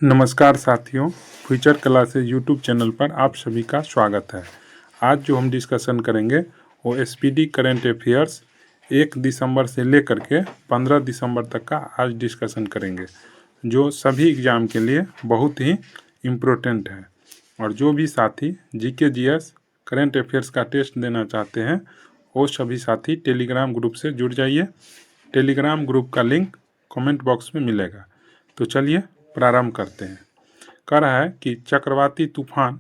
नमस्कार साथियों, future classes YouTube channel पर आप सभी का स्वागत है। आज जो हम डिस्कशन करेंगे वो एसपीडी करेंट अफेयर्स 1 दिसंबर से लेकर के 15 दिसंबर तक का आज डिस्कशन करेंगे, जो सभी एग्ज़ाम के लिए बहुत ही इम्पोर्टेंट है। और जो भी साथी जीके जीएस करेंट अफेयर्स का टेस्ट देना चाहते हैं वो सभी साथी टेलीग्राम ग्रुप से जुड़ जाइए। टेलीग्राम ग्रुप का लिंक कमेंट बॉक्स में मिलेगा। तो चलिए प्रारंभ करते हैं। कह रहा है कि चक्रवाती तूफान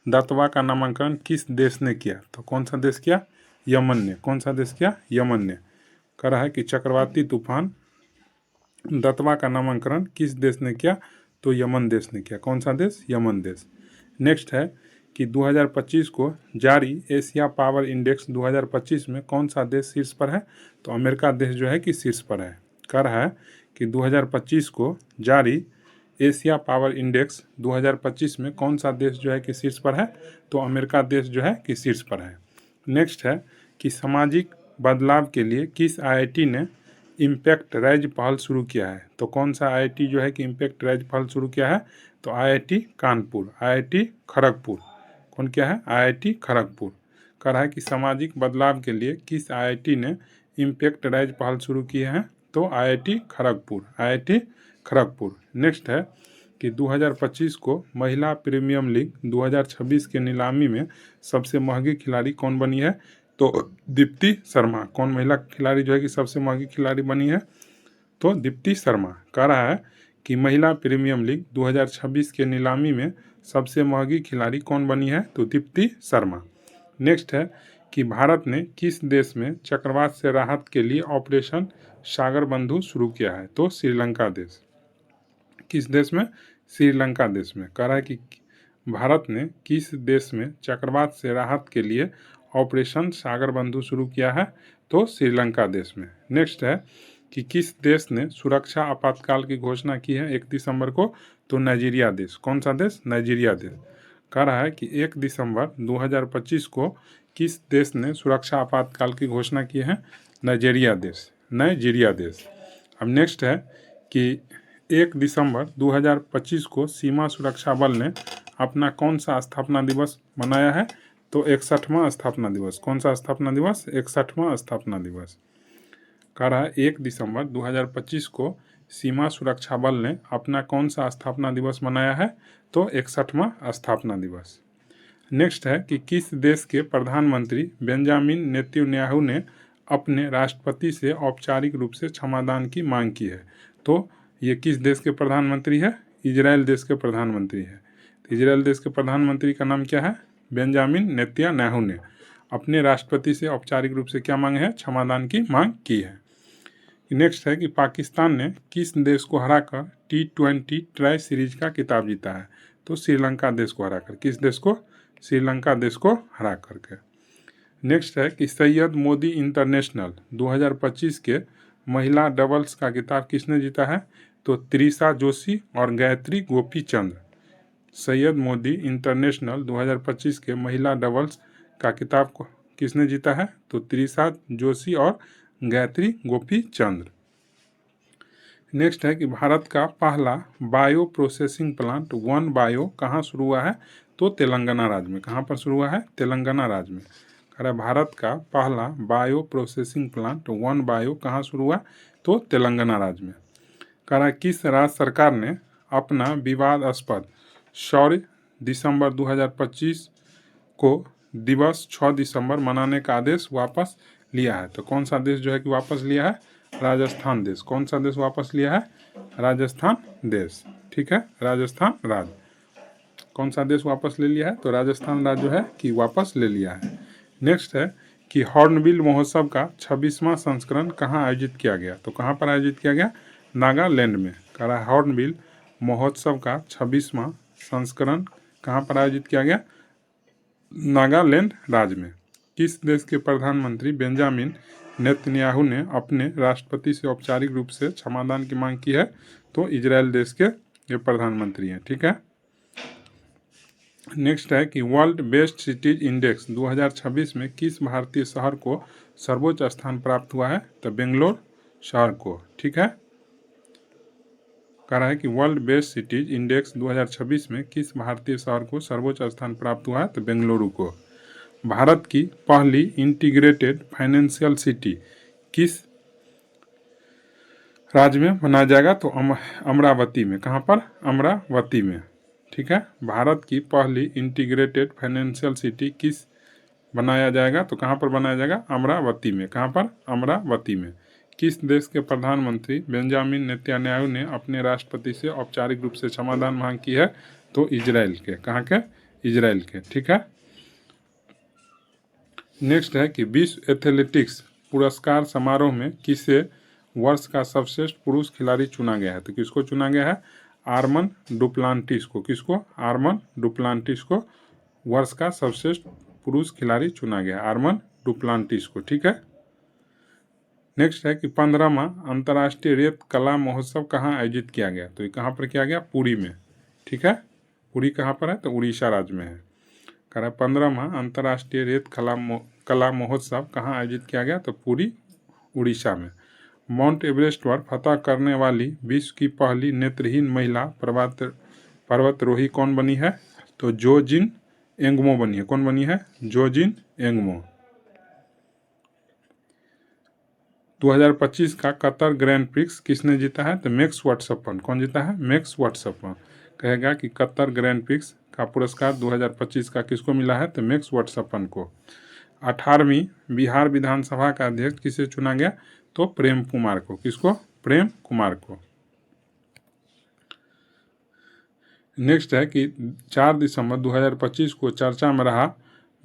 दतवा का नामांकन किस देश ने किया? तो कौन सा देश किया? यमन ने। कौन सा देश किया? यमन ने। कह रहा है कि चक्रवाती तूफान दतवा का नामांकन किस देश ने किया? तो यमन देश ने किया। कौन सा देश? यमन देश। नेक्स्ट है कि 2025 को जारी एशिया पावर इंडेक्स 2025 में कौन सा देश शीर्ष पर है? तो अमेरिका देश जो है कि शीर्ष पर है। कह रहा है कि 2025 को जारी एशिया पावर इंडेक्स 2025 में कौन सा देश जो है कि शीर्ष पर है? तो अमेरिका देश जो है कि शीर्ष पर है। नेक्स्ट है कि सामाजिक बदलाव के लिए किस आईआईटी ने इम्पैक्ट राइज पहल शुरू किया है? तो कौन सा आईआईटी जो है कि इम्पैक्ट राइज पहल शुरू किया है? तो आईआईटी कानपुर, आईआईटी खड़गपुर। कौन क्या है? आईआईटी खड़गपुर। कह रहा है कि सामाजिक बदलाव के लिए किस आईआईटी ने इम्पैक्ट राइज पहल शुरू की है? तो IIT Kharagpur, IIT Kharagpur. Next है कि 2025 को महिला प्रीमियम लीग 2026 के नीलामी में सबसे महंगी खिलाड़ी कौन बनी है? तो दीप्ति शर्मा। कौन महिला खिलाड़ी जो है कि सबसे महंगी खिलाड़ी बनी है? तो दीप्ति शर्मा। कह रहा है कि महिला प्रीमियम लीग 2026 के नीलामी में सबसे महंगी खिलाड़ी कौन बनी है? तो दीप्ति शर्मा। नेक्स्ट है कि भारत ने किस देश में चक्रवात से राहत के लिए ऑपरेशन सागर बंधु शुरू किया है? तो श्रीलंका देश। किस देश में? श्रीलंका देश में। कह रहा है कि भारत ने किस देश में चक्रवात से राहत के लिए ऑपरेशन सागर बंधु शुरू किया है? तो श्रीलंका देश में। नेक्स्ट है कि किस देश ने सुरक्षा आपातकाल की घोषणा की है 1 दिसंबर को? तो नाइजीरिया देश। कौन सा देश? नाइजीरिया देश। कह रहा है कि 1 दिसंबर 2025 को किस देश ने सुरक्षा आपातकाल की घोषणा की है? नाइजीरिया देश, नाइजीरिया देश। अब नेक्स्ट है कि 1 दिसंबर 2025 को सीमा सुरक्षा बल ने अपना कौन सा स्थापना दिवस मनाया है? तो 61वां स्थापना दिवस। कौन सा स्थापना दिवस? 61वां स्थापना दिवस। कह रहा है 1 दिसंबर 2025 को सीमा सुरक्षा बल ने अपना कौन सा स्थापना दिवस मनाया है? तो 61वां स्थापना दिवस। नेक्स्ट है कि किस देश के प्रधानमंत्री बेंजामिन नेतन्याहू ने अपने राष्ट्रपति से औपचारिक रूप से क्षमादान की मांग की है? तो ये किस देश के प्रधानमंत्री है? इजराइल देश के प्रधानमंत्री है। तो इजराइल देश के प्रधानमंत्री का नाम क्या है? बेंजामिन नेतन्याहू ने अपने राष्ट्रपति से औपचारिक रूप से क्या मांग है? क्षमादान की मांग की है। नेक्स्ट है कि पाकिस्तान ने किस देश को हराकर T20 ट्राई सीरीज का खिताब जीता है? तो श्रीलंका देश को हराकर। किस देश को? श्रीलंका देश को हरा करके। नेक्स्ट है कि सैयद मोदी इंटरनेशनल 2025 के महिला डबल्स का खिताब किसने जीता है? तो त्रिशा जोशी और गायत्री गोपीचंद। सैयद मोदी इंटरनेशनल 2025 के महिला डबल्स का खिताब किसने जीता है? तो त्रिशा जोशी और गायत्री गोपीचंद। नेक्स्ट है कि भारत का पहला bio processing plant one bio कहाँ शुरू हुआ है? तो तेलंगाना राज्य में। कहाँ पर शुरू हुआ है? तेलंगाना राज्य में। कह रहा है भारत का पहला bio processing plant one bio कहाँ शुरू हुआ? तो तेलंगाना राज्य में। कह रहा है किस राज्य सरकार ने अपना विवादास्पद 16 दिसंबर 2025 को दिवस 6 दिसंबर मनाने का आदेश वापस लिया है? तो कौन सा देश जो है कि वापस लिया है? राजस्थान देश। कौन सा देश वापस लिया है? राजस्थान देश। ठीक है, राजस्थान राज्य। कौन सा देश वापस ले लिया है? तो राजस्थान राज्य जो है कि वापस ले लिया है। नेक्स्ट है कि हॉर्नबिल महोत्सव का 26वां संस्करण कहाँ आयोजित किया गया? तो कहाँ पर आयोजित किया गया? नागालैंड में। कह रहा है हॉर्नबिल महोत्सव का 26वां संस्करण कहाँ पर आयोजित किया गया? नागालैंड राज्य में। किस देश के प्रधानमंत्री बेंजामिन नेतन्याहू ने अपने राष्ट्रपति से औपचारिक रूप से क्षमादान की मांग की है? तो इजराइल देश के ये प्रधानमंत्री हैं। ठीक है। नेक्स्ट है कि वर्ल्ड बेस्ट सिटीज इंडेक्स 2026 में किस भारतीय शहर को सर्वोच्च स्थान प्राप्त हुआ है? तो बेंगलोर शहर को। ठीक है। कह रहा है कि वर्ल्ड बेस्ट सिटीज इंडेक्स 2026 में किस भारतीय शहर को सर्वोच्च स्थान प्राप्त हुआ है? तो बेंगलुरु को। भारत की पहली इंटीग्रेटेड फाइनेंशियल सिटी किस राज्य में बनाया जाएगा? तो अमरावती में। कहाँ पर? अमरावती में। ठीक है। भारत की पहली इंटीग्रेटेड फाइनेंशियल सिटी किस बनाया जाएगा? तो कहाँ पर बनाया जाएगा? अमरावती में। कहाँ पर? अमरावती में। किस देश के प्रधानमंत्री बेंजामिन नेतन्याहू ने अपने राष्ट्रपति से औपचारिक रूप से क्षमादान मांग की है? तो इजराइल के। कहाँ के? इजराइल के। ठीक है। नेक्स्ट है कि विश्व एथलेटिक्स पुरस्कार समारोह में किसे वर्ष का सर्वश्रेष्ठ पुरुष खिलाड़ी चुना गया है? तो किसको चुना गया है? आर्मन डुप्लांटिस को। किसको? आर्मन डुप्लांटिस को वर्ष का सर्वश्रेष्ठ पुरुष खिलाड़ी चुना गया, आर्मन डुप्लांटिस को। ठीक है। नेक्स्ट है कि 15वां अंतर्राष्ट्रीय रेत कला महोत्सव कहाँ आयोजित किया गया? तो ये कहाँ पर किया गया? पुरी में। ठीक है। पुरी कहाँ पर है? तो उड़ीसा राज्य में है। कह रहा है 15वां अंतर्राष्ट्रीय रेत कला महोत्सव कहाँ आयोजित किया गया? तो पुरी उड़ीसा में। माउंट एवरेस्ट पर फतह करने वाली विश्व की पहली नेत्रहीन महिला पर्वतारोही कौन बनी है? तो जोजिन एंगमो बनी है। कौन बनी है? जोजिन एंगमो। 2025 का कतर ग्रैंड प्रिक्स किसने जीता है? तो मैक्स वर्स्टैपेन। कौन जीता है? Max Verstappen. कहेगा कि कतर ग्रैंड प्रिक्स का पुरस्कार 2025 का किसको मिला है? तो मैक्स वर्स्टैपेन को। 18वीं बिहार विधानसभा का अध्यक्ष किसे चुना गया? तो प्रेम कुमार को। किसको? प्रेम कुमार को। नेक्स्ट है कि 4 दिसंबर 2025 को चर्चा में रहा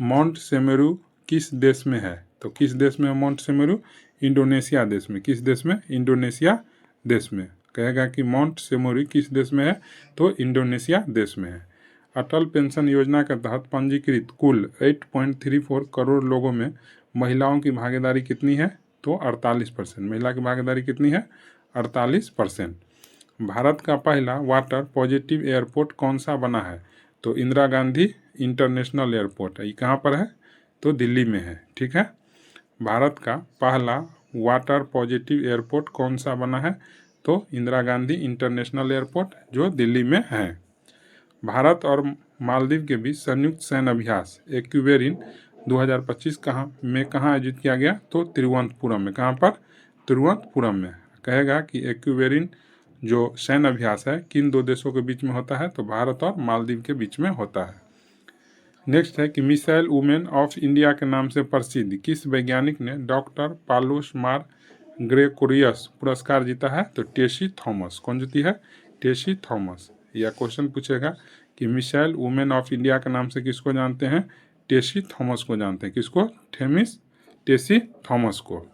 माउंट सेमेरू किस देश में है? तो किस देश में है माउंट सेमेरू? इंडोनेशिया देश में। किस देश में? इंडोनेशिया देश में। कहेगा कि माउंट सेमेरू किस देश में है? तो इंडोनेशिया देश में है। अटल पेंशन योजना के तहत पंजीकृत कुल 8.34 करोड़ लोगों में महिलाओं की भागीदारी कितनी है? तो 48%। महिला की भागीदारी कितनी है? 48%। भारत का पहला वाटर पॉजिटिव एयरपोर्ट कौन सा बना है? तो इंदिरा गांधी इंटरनेशनल एयरपोर्ट है। ये कहाँ पर है? तो दिल्ली में है। ठीक है। भारत का पहला वाटर पॉजिटिव एयरपोर्ट कौन सा बना है? तो इंदिरा गांधी इंटरनेशनल एयरपोर्ट जो दिल्ली में है। भारत और मालदीव के बीच संयुक्त सैन्य अभ्यास एक्वेरिन 2025 कहाँ आयोजित किया गया? तो तिरुवनंतपुरम में। कहाँ पर? तिरुवनंतपुरम में। कहेगा कि एक्वेरिन जो सैन्य अभ्यास है किन दो देशों के बीच में होता है? तो भारत और मालदीव के बीच में होता है। नेक्स्ट है कि मिसाइल वुमेन ऑफ इंडिया के नाम से प्रसिद्ध किस वैज्ञानिक ने डॉक्टर पालोस मार ग्रेकोरियस पुरस्कार जीता है? तो टेसी थॉमस। कौन जीती है? टेसी थॉमस। यह क्वेश्चन पूछेगा कि मिसाइल वुमेन ऑफ इंडिया के नाम से किसको जानते हैं? टेसी थॉमस को जानते हैं। किसको? टेसी थॉमस को।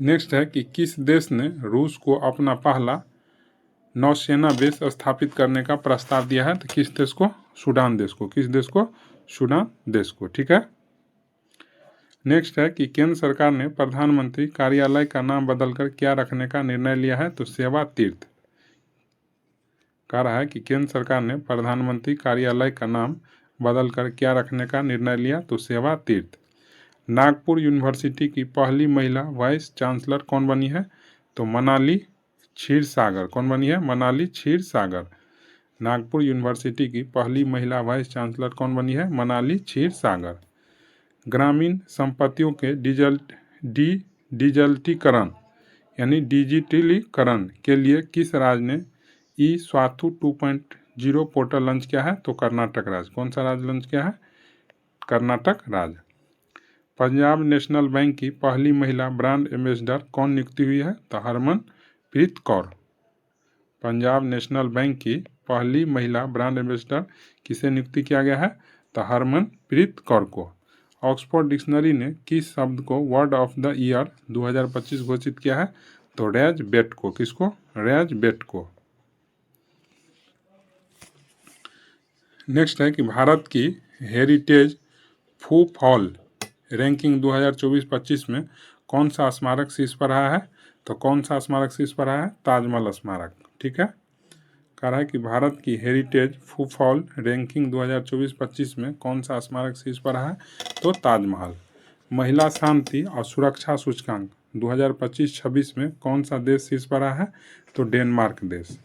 नेक्स्ट है कि किस देश ने रूस को अपना पहला नौसेना बेस स्थापित करने का प्रस्ताव दिया है? तो किस देश को? सूडान देश को। किस देश को? सूडान देश को। ठीक है। नेक्स्ट है कि केंद्र सरकार ने प्रधानमंत्री कार्यालय का नाम बदलकर क्या रखने का निर्णय लिया है? तो सेवा तीर्थ। कह रहा है कि केंद्र सरकार ने प्रधानमंत्री कार्यालय का नाम बदलकर क्या रखने का निर्णय लिया? तो सेवा तीर्थ। नागपुर यूनिवर्सिटी की पहली महिला वाइस चांसलर कौन बनी है? तो मनाली क्षीरसागर। कौन बनी है? मनाली क्षीरसागर। नागपुर यूनिवर्सिटी की पहली महिला वाइस चांसलर कौन बनी है? मनाली क्षीरसागर। ग्रामीण संपत्तियों के डिजिटलीकरण यानी डिजिटलीकरण के लिए किस राज्य ने ई स्वाथु 2.0 पोर्टल लॉन्च किया है? तो कर्नाटक राज्य। कौन सा राज्य लॉन्च किया है? कर्नाटक राज्य। पंजाब नेशनल बैंक की पहली महिला ब्रांड एम्बेसडर कौन नियुक्ति हुई है? तो हरमनप्रीत कौर। पंजाब नेशनल बैंक की पहली महिला ब्रांड एम्बेसडर किसे नियुक्ति किया गया है? तो हरमनप्रीत कौर को। ऑक्सफोर्ड डिक्शनरी ने किस शब्द को वर्ड ऑफ द ईयर 2025 घोषित किया है? तो रेज बेट को। किसको? रेज बेट को। नेक्स्ट है कि भारत की हेरिटेज फूफॉल रैंकिंग 2024-25 में कौन सा स्मारक शीर्ष पर रहा है? तो कौन सा स्मारक शीर्ष पर रहा है? ताजमहल स्मारक। ठीक है। कह रहा है कि भारत की हेरिटेज फूफॉल रैंकिंग 2024-25 में कौन सा स्मारक शीर्ष पर रहा है? तो ताजमहल। महिला शांति और सुरक्षा सूचकांक 2025-26 में कौन सा देश शीर्ष पर रहा है? तो डेनमार्क देश।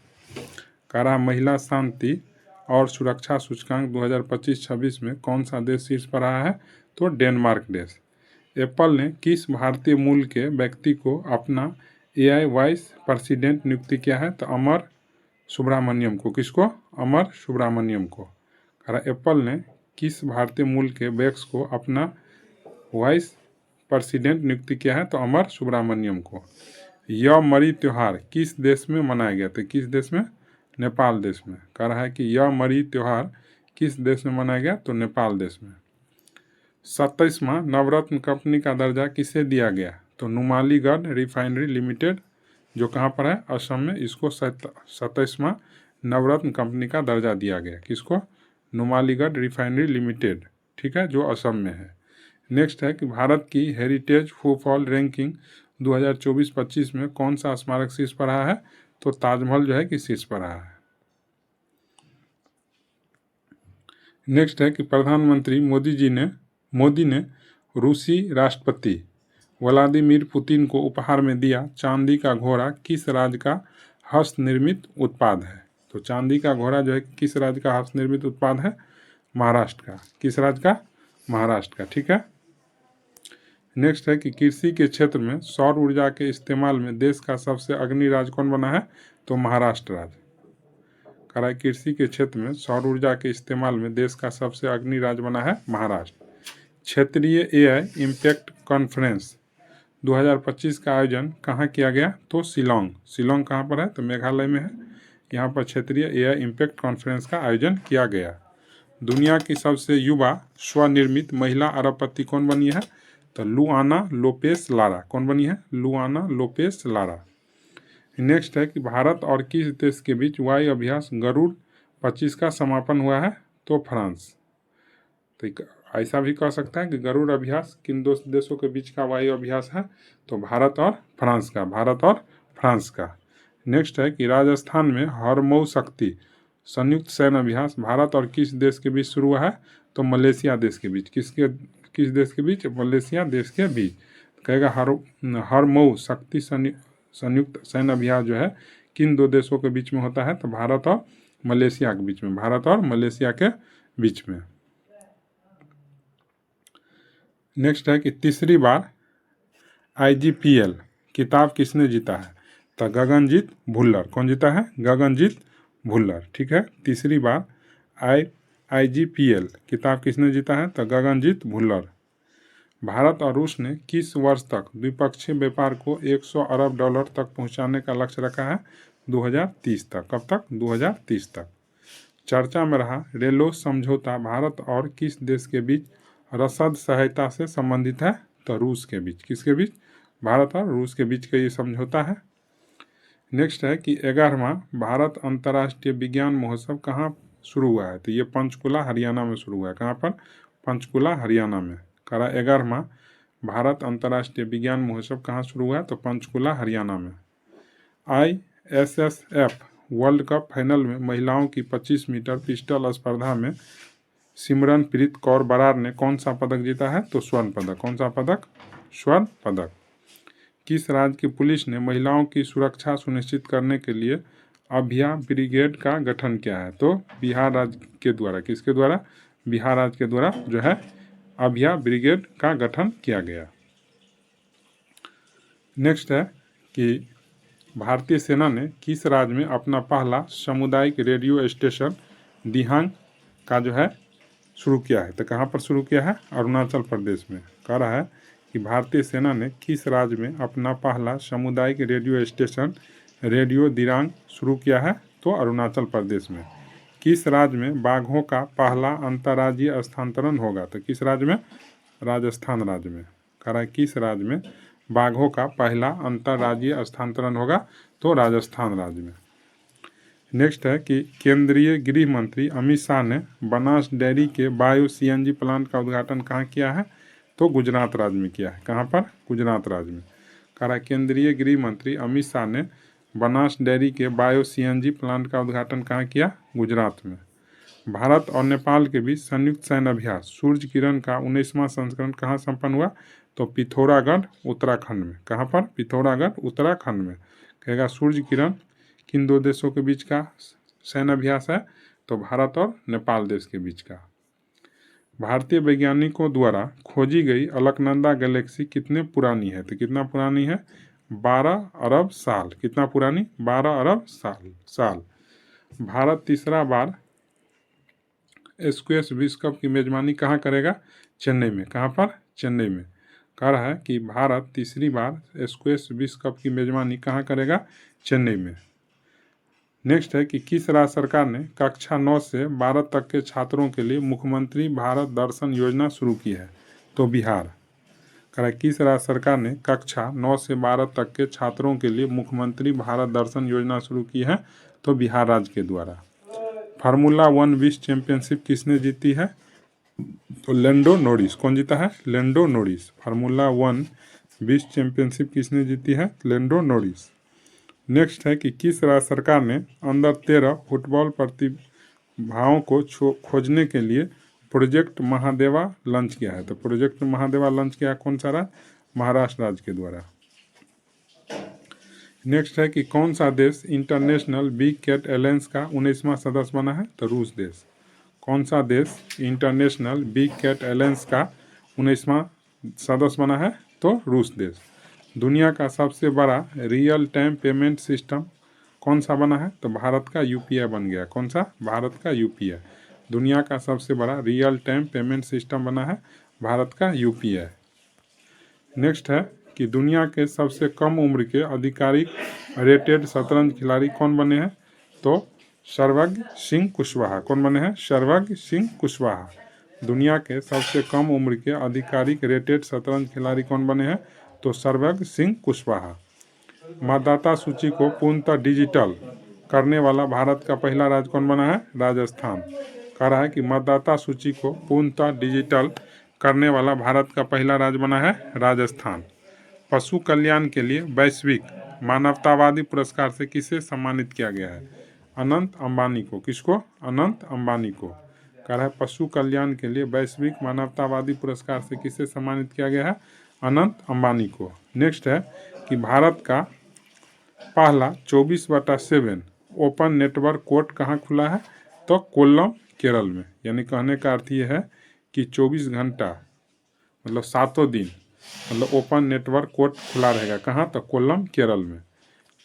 कह रहा महिला शांति और सुरक्षा सूचकांक 2025-26 में कौन सा देश शीर्ष पर रहा है? तो डेनमार्क देश। एप्पल ने किस भारतीय मूल के व्यक्ति को अपना AI वाइस प्रेसिडेंट नियुक्ति किया है? तो अमर सुब्रमण्यम को। किसको? अमर सुब्रमण्यम को। कह रहा एप्पल ने किस भारतीय मूल के व्यक्ति को अपना वाइस प्रेसिडेंट नियुक्ति किया है? तो अमर सुब्रमण्यम को। यह मरी त्यौहार किस देश में मनाया गया? तो किस देश में? नेपाल देश में। कह रहा है कि यह मरी त्यौहार किस देश में मनाया गया? तो नेपाल देश में। 27वां नवरत्न कंपनी का दर्जा किसे दिया गया? तो नुमालीगढ़ रिफाइनरी लिमिटेड, जो कहाँ पर है? असम में। इसको 27वां नवरत्न कंपनी का दर्जा दिया गया। किसको? नुमालीगढ़ रिफाइनरी लिमिटेड, ठीक है, जो असम में है। नेक्स्ट है कि भारत की हेरिटेज फुटबॉल रैंकिंग 2024-25 में कौन सा स्मारक शीर्ष पर रहा है? तो ताजमहल जो है कि शीर्ष पर रहा है। नेक्स्ट है कि प्रधानमंत्री मोदी ने रूसी राष्ट्रपति व्लादिमीर पुतिन को उपहार में दिया चांदी का घोड़ा किस राज्य का हस्तनिर्मित उत्पाद है? तो चांदी का घोड़ा जो है किस राज्य का हस्तनिर्मित उत्पाद है? महाराष्ट्र का। किस राज्य का? महाराष्ट्र का, ठीक है। नेक्स्ट है कि कृषि के क्षेत्र में सौर ऊर्जा के इस्तेमाल में देश का सबसे अग्रणी राज्य कौन बना है? तो महाराष्ट्र राज्य। कह रहा है कृषि के क्षेत्र में सौर ऊर्जा के इस्तेमाल में देश का सबसे अग्रणी राज्य बना है महाराष्ट्र। क्षेत्रीय AI इम्पैक्ट कॉन्फ्रेंस 2025 का आयोजन कहाँ किया गया? तो शिलोंग। शिलोंग कहाँ पर है? तो मेघालय में है। यहाँ पर क्षेत्रीय AI इम्पैक्ट कॉन्फ्रेंस का आयोजन किया गया। दुनिया की सबसे युवा स्वनिर्मित महिला अरबपति कौन बनी है? तो लुआना लोपेस लारा। कौन बनी है? लुआना लोपेस लारा। नेक्स्ट है कि भारत और किस देश के बीच वायु अभ्यास गरुड़ 25 का समापन हुआ है? तो फ्रांस। तो ऐसा भी कह सकता है कि गरुड़ अभ्यास किन दो देशों के बीच का वायु अभ्यास है? तो भारत और फ्रांस का। भारत और फ्रांस का। नेक्स्ट है कि राजस्थान में हरमऊ शक्ति संयुक्त सैन्य अभ्यास भारत और किस देश के बीच शुरू हुआ है? तो मलेशिया देश के बीच। किस देश के बीच? मलेशिया देश के बीच। कहेगा हरमऊ शक्ति संयुक्त सैन्य अभ्यास जो है किन दो देशों के बीच में होता है? तो भारत और मलेशिया के बीच में। भारत और मलेशिया के बीच में। नेक्स्ट है कि तीसरी बार IGPL किताब किसने जीता है? तो गगनजीत भुल्लर। कौन जीता है? गगनजीत भुल्लर, ठीक है। तीसरी बार IGPL किताब किसने जीता है? तो गगनजीत भुल्लर। भारत और रूस ने किस वर्ष तक द्विपक्षीय व्यापार को 100 अरब डॉलर तक पहुंचाने का लक्ष्य रखा है? 2030 तक। कब तक? 2030 तक। चर्चा में रहा रेलो समझौता भारत और किस देश के बीच रसद सहायता से संबंधित है? तो रूस के बीच। किसके बीच? भारत और रूस के बीच का ये समझौता है। नेक्स्ट है कि 11वां भारत अंतर्राष्ट्रीय विज्ञान महोत्सव कहाँ शुरू हुआ है? तो ये पंचकुला हरियाणा में शुरू हुआ है। कहाँ पर? पंचकुला हरियाणा में। करा 11वां भारत अंतर्राष्ट्रीय विज्ञान महोत्सव कहाँ शुरू हुआ है? तो पंचकुला हरियाणा में। ISSF वर्ल्ड कप फाइनल में महिलाओं की 25 मीटर पिस्टल स्पर्धा में सिमरनप्रीत कौर बरार ने कौन सा पदक जीता है? तो स्वर्ण पदक। कौन सा पदक? स्वर्ण पदक। किस राज्य की पुलिस ने महिलाओं की सुरक्षा सुनिश्चित करने के लिए अभया ब्रिगेड का गठन किया है? तो बिहार राज्य के द्वारा। किसके द्वारा? बिहार राज्य के द्वारा जो है अभया ब्रिगेड का गठन किया गया। नेक्स्ट है कि भारतीय सेना ने किस राज्य में अपना पहला सामुदायिक रेडियो स्टेशन दिहांग का जो है शुरू किया है? तो कहाँ पर शुरू किया है? अरुणाचल प्रदेश में। कह रहा है कि भारतीय सेना ने किस राज्य में अपना पहला सामुदायिक रेडियो स्टेशन रेडियो दिरांग शुरू किया है? तो अरुणाचल प्रदेश में। किस राज्य में बाघों का पहला अंतर्राज्यीय स्थानांतरण होगा? तो किस राज्य में? राजस्थान राज्य में। कह रहा है किस राज्य में बाघों का पहला अंतर्राज्यीय स्थानांतरण होगा? तो राजस्थान राज्य में। नेक्स्ट है कि केंद्रीय गृह मंत्री अमित शाह ने बनास डेयरी के बायो CNG प्लांट का उद्घाटन कहाँ किया है? तो गुजरात राज्य में किया है। कहाँ पर? गुजरात राज्य में। कह रहा केंद्रीय गृह मंत्री अमित शाह ने बनास डेयरी के बायो CNG प्लांट का उद्घाटन कहाँ किया? गुजरात में। भारत और नेपाल के बीच संयुक्त सैन्य अभ्यास सूर्य किरण का 19वां संस्करण कहाँ संपन्न हुआ? तो पिथौरागढ़ उत्तराखंड में। कहाँ पर? पिथौरागढ़ उत्तराखंड में। कहेगा सूर्य किरण किन दो देशों के बीच का सैन्य अभ्यास है? तो भारत और नेपाल देश के बीच का। भारतीय वैज्ञानिकों द्वारा खोजी गई अलकनंदा गैलेक्सी कितने पुरानी है? तो कितना पुरानी है? 12 अरब साल। कितना पुरानी? 12 अरब साल। भारत तीसरा बार स्क्वैश विश्व कप की मेजबानी कहाँ करेगा? चेन्नई में। कहाँ पर? चेन्नई में। कह रहा है कि भारत तीसरी बार स्क्वैश विश्व कप की मेजबानी कहाँ करेगा? चेन्नई में। नेक्स्ट है कि किस राज्य सरकार ने कक्षा 9 से 12 तक के छात्रों के लिए मुख्यमंत्री भारत दर्शन योजना शुरू की है? तो बिहार। कह रहा है किस राज्य सरकार ने कक्षा 9 से 12 तक के छात्रों के लिए मुख्यमंत्री भारत दर्शन योजना शुरू की है? तो बिहार राज्य के द्वारा। फार्मूला 1 विश्व चैंपियनशिप किसने जीती है? तो लैंडो नॉरिस। कौन जीता है? Lando Norris. फार्मूला 1 विश्व चैंपियनशिप किसने जीती है? Lando Norris. नेक्स्ट है कि किस राज्य सरकार ने अंडर 13 फुटबॉल प्रतिभाओं को खोजने के लिए प्रोजेक्ट महादेवा लॉन्च किया है? तो प्रोजेक्ट महादेवा लॉन्च किया कौन सा राज्य? महाराष्ट्र राज्य के द्वारा। नेक्स्ट है कि कौन सा देश इंटरनेशनल बिग कैट एलायंस का 19वां सदस्य बना है? तो रूस देश। कौन सा देश इंटरनेशनल बिग कैट एलायंस का 19वां सदस्य बना है? तो रूस देश। दुनिया का सबसे बड़ा रियल टाइम पेमेंट सिस्टम कौन सा बना है? तो भारत का यूपीआई बन गया। कौन सा? भारत का यूपीआई। दुनिया का सबसे बड़ा रियल टाइम पेमेंट सिस्टम बना है भारत का यूपीआई। नेक्स्ट है कि दुनिया के सबसे कम उम्र के आधिकारिक रेटेड शतरंज खिलाड़ी कौन बने हैं? तो सर्वज्ञ सिंह कुशवाहा। कौन बने हैं? सर्वज्ञ सिंह कुशवाहा। दुनिया के सबसे कम उम्र के आधिकारिक रेटेड शतरंज खिलाड़ी कौन बने हैं? तो सर्वज्ञ सिंह कुशवाहा। मतदाता सूची को पूर्णतः डिजिटल करने वाला भारत का पहला राज्य कौन बना है? राजस्थान। कह रहा है कि मतदाता सूची को पूर्णतः डिजिटल करने वाला भारत का पहला राज्य बना है राजस्थान। पशु कल्याण के लिए वैश्विक मानवतावादी पुरस्कार से किसे सम्मानित किया गया है? अनंत अंबानी को। किसको? अनंत अंबानी को। कह रहा है पशु कल्याण के लिए वैश्विक मानवतावादी पुरस्कार से किसे सम्मानित किया गया है? अनंत अंबानी को। नेक्स्ट है कि भारत का पहला 24/7 ओपन नेटवर्क कोर्ट कहाँ खुला है? तो कोल्लम केरल में। यानी कहने का अर्थ ये है कि 24 घंटा मतलब 7 दिन मतलब ओपन नेटवर्क कोर्ट खुला रहेगा। कहाँ? तो कोल्लम केरल में।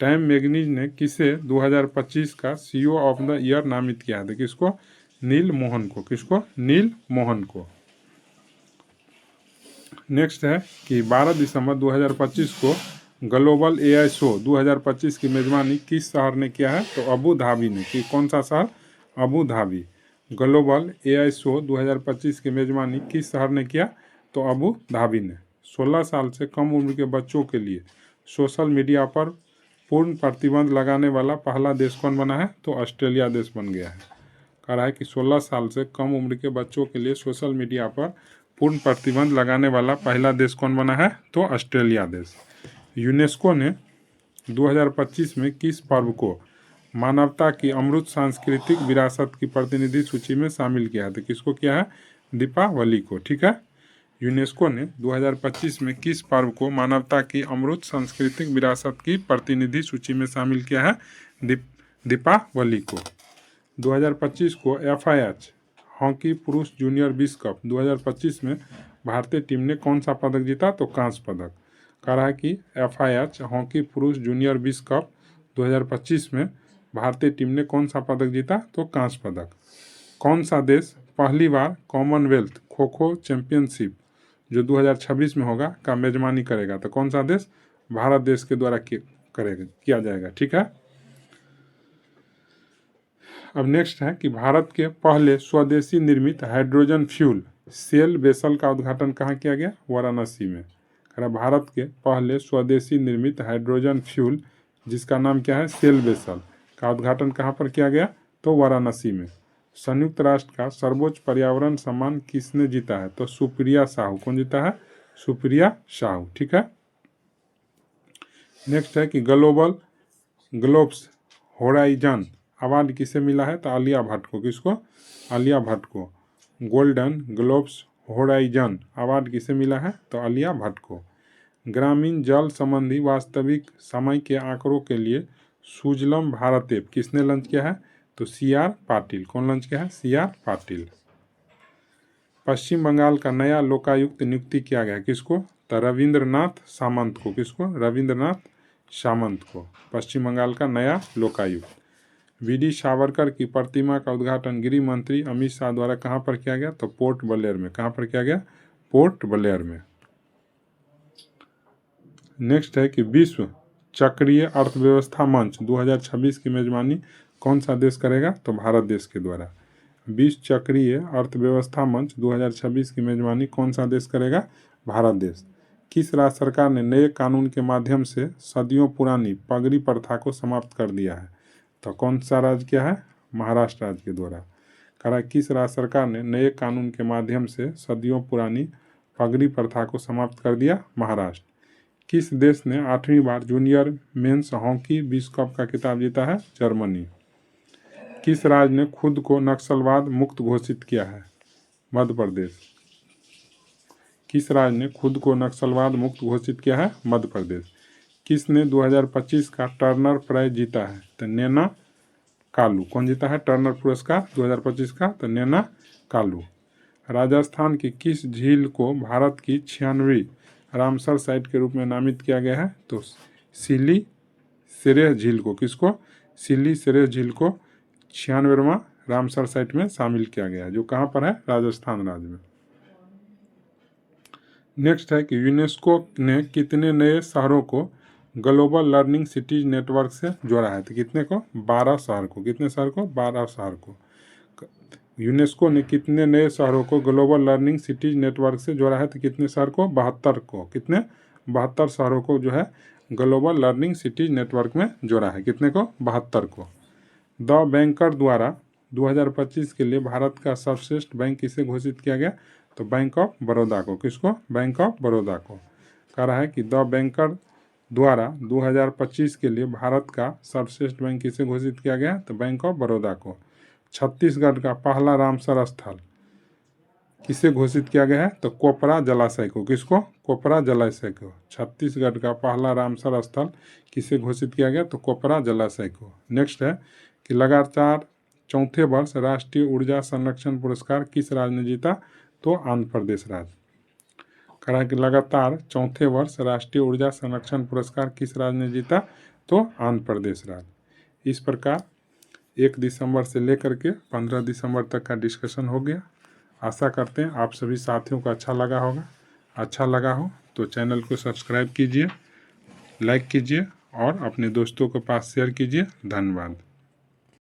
टाइम मैगजीन ने किसे 2025 का सीईओ ऑफ द ईयर नामित किया है? किसको? नील मोहन को। किसको? नील मोहन को। नेक्स्ट है कि 12 दिसंबर 2025 को ग्लोबल एआई शो 2025 की मेजबानी किस शहर ने किया है? तो अबू धाबी ने। कि कौन सा शहर? Abu Dhabi. Global AI show 2025 की मेजबानी किस शहर ने किया? तो अबू धाबी ने। 16 साल से कम उम्र के बच्चों के लिए सोशल मीडिया पर पूर्ण प्रतिबंध लगाने वाला पहला देश कौन बना है? तो ऑस्ट्रेलिया देश बन गया है। कह रहा है कि 16 साल से कम उम्र के बच्चों के लिए सोशल मीडिया पर पूर्ण प्रतिबंध लगाने वाला पहला देश कौन बना है? तो ऑस्ट्रेलिया देश। यूनेस्को ने 2025 में किस पर्व को मानवता की अमूर्त सांस्कृतिक विरासत की प्रतिनिधि सूची में शामिल किया है? तो किसको किया है? दीपावली को। ठीक है। यूनेस्को ने 2025 में किस पर्व को मानवता की अमूर्त सांस्कृतिक विरासत की प्रतिनिधि सूची में शामिल किया है? दीपावली को। 2025 को FIH हॉकी पुरुष जूनियर विश्व कप 2025 में भारतीय टीम ने कौन सा पदक जीता? तो कांस्य पदक। कह रहा है कि FIH हॉकी पुरुष जूनियर विश्व कप 2025 में भारतीय टीम ने कौन सा पदक जीता? तो कांस्य पदक। कौन सा देश पहली बार कॉमनवेल्थ खो खो चैंपियनशिप जो 2026 में होगा का मेजबानी करेगा? तो कौन सा देश? भारत देश के द्वारा किया जाएगा। ठीक है। अब नेक्स्ट है कि भारत के पहले स्वदेशी निर्मित हाइड्रोजन फ्यूल सेल वेसल का उद्घाटन कहाँ किया गया? वाराणसी में। भारत के पहले स्वदेशी निर्मित हाइड्रोजन फ्यूल जिसका नाम क्या है? सेल वेसल का उद्घाटन कहाँ पर किया गया? तो वाराणसी में। संयुक्त राष्ट्र का सर्वोच्च पर्यावरण सम्मान किसने जीता है? तो सुप्रिया साहू। कौन जीता है? सुप्रिया साहू। ठीक है। नेक्स्ट है कि ग्लोब्स होराइजन अवार्ड किसे मिला है? तो आलिया भट्ट को। किसको? आलिया भट्ट को। गोल्डन ग्लोब्स होराइजन अवार्ड किसे मिला है? तो आलिया भट्ट को। ग्रामीण जल संबंधी वास्तविक समय के आंकड़ों के लिए सुजलम भारत ऐप किसने लॉन्च किया है? तो CR पाटिल। कौन लॉन्च किया है? CR पाटिल। पश्चिम बंगाल का नया लोकायुक्त नियुक्ति किया गया। किसको? तो रविंद्रनाथ सामंत को। किसको? रविंद्रनाथ सामंत को। पश्चिम बंगाल का नया लोकायुक्त। VD सावरकर की प्रतिमा का उद्घाटन गृह मंत्री अमित शाह द्वारा कहाँ पर किया गया? तो पोर्ट ब्लेयर में। कहाँ पर किया गया? पोर्ट ब्लेयर में। नेक्स्ट है कि विश्व चक्रीय अर्थव्यवस्था मंच 2026 की मेजबानी कौन सा देश करेगा? तो भारत देश के द्वारा। विश्व चक्रीय अर्थव्यवस्था मंच 2026 की मेजबानी कौन सा देश करेगा? भारत देश। किस राज्य सरकार ने नए कानून के माध्यम से सदियों पुरानी पगड़ी प्रथा को समाप्त कर दिया है? तो कौन सा राज्य क्या है? महाराष्ट्र राज्य के द्वारा। कहा किस राज्य सरकार ने नए कानून के माध्यम से सदियों पुरानी पगड़ी प्रथा को समाप्त कर दिया? महाराष्ट्र। किस देश ने 8वीं बार जूनियर मेंस हॉकी विश्व कप का खिताब जीता है? जर्मनी। किस राज्य ने खुद को नक्सलवाद मुक्त घोषित किया है? मध्य प्रदेश। किस राज्य ने खुद को नक्सलवाद मुक्त घोषित किया है? मध्य प्रदेश। किसने 2025 का टर्नर प्राइज जीता है? तो नैना कालू। कौन जीता है टर्नर पुरस्कार 2025 का? तो नैना कालू। राजस्थान की किस झील को भारत की 96वीं रामसर साइट के रूप में नामित किया गया है? तो सिली सिरेह झील को। किसको? सिली सिरेह झील को 96वां रामसर साइट में शामिल किया गया है, जो कहाँ पर है? राजस्थान राज्य में। नेक्स्ट है कि यूनेस्को ने कितने नए शहरों को ग्लोबल लर्निंग सिटीज नेटवर्क से जोड़ा है? तो कितने को? 12 शहर को। कितने शहर को? 12 शहर को। यूनेस्को ने कितने नए शहरों को ग्लोबल लर्निंग सिटीज नेटवर्क से जोड़ा है? तो कितने शहर को? 72 को। कितने? 72 शहरों को जो है ग्लोबल लर्निंग सिटीज नेटवर्क में जोड़ा है। कितने को? 72 को। द बैंकर द्वारा 2025 के लिए भारत का सर्वश्रेष्ठ बैंक किसे घोषित किया गया? तो बैंक ऑफ बड़ौदा को। किसको? बैंक ऑफ बड़ौदा को। कह रहा है कि द बैंकर द्वारा 2025 के लिए भारत का सर्वश्रेष्ठ बैंक किसे घोषित किया गया? तो बैंक ऑफ बड़ौदा को। छत्तीसगढ़ का पहला रामसर स्थल किसे घोषित किया गया है? तो कोपरा जलाशय को। किसको? कोपरा जलाशय को। छत्तीसगढ़ का पहला रामसर स्थल किसे घोषित किया गया? तो कोपरा जलाशय को। नेक्स्ट है कि लगातार चौथे वर्ष राष्ट्रीय ऊर्जा संरक्षण पुरस्कार किस राज्य ने जीता? तो आंध्र प्रदेश राज्य। कहा कि लगातार चौथे वर्ष राष्ट्रीय ऊर्जा संरक्षण पुरस्कार किस राज्य ने जीता? तो आंध्र प्रदेश राज्य। इस प्रकार 1 दिसंबर से लेकर के 15 दिसंबर तक का डिस्कशन हो गया। आशा करते हैं आप सभी साथियों को अच्छा लगा होगा। अच्छा लगा हो तो चैनल को सब्सक्राइब कीजिए, लाइक कीजिए और अपने दोस्तों के पास शेयर कीजिए। धन्यवाद।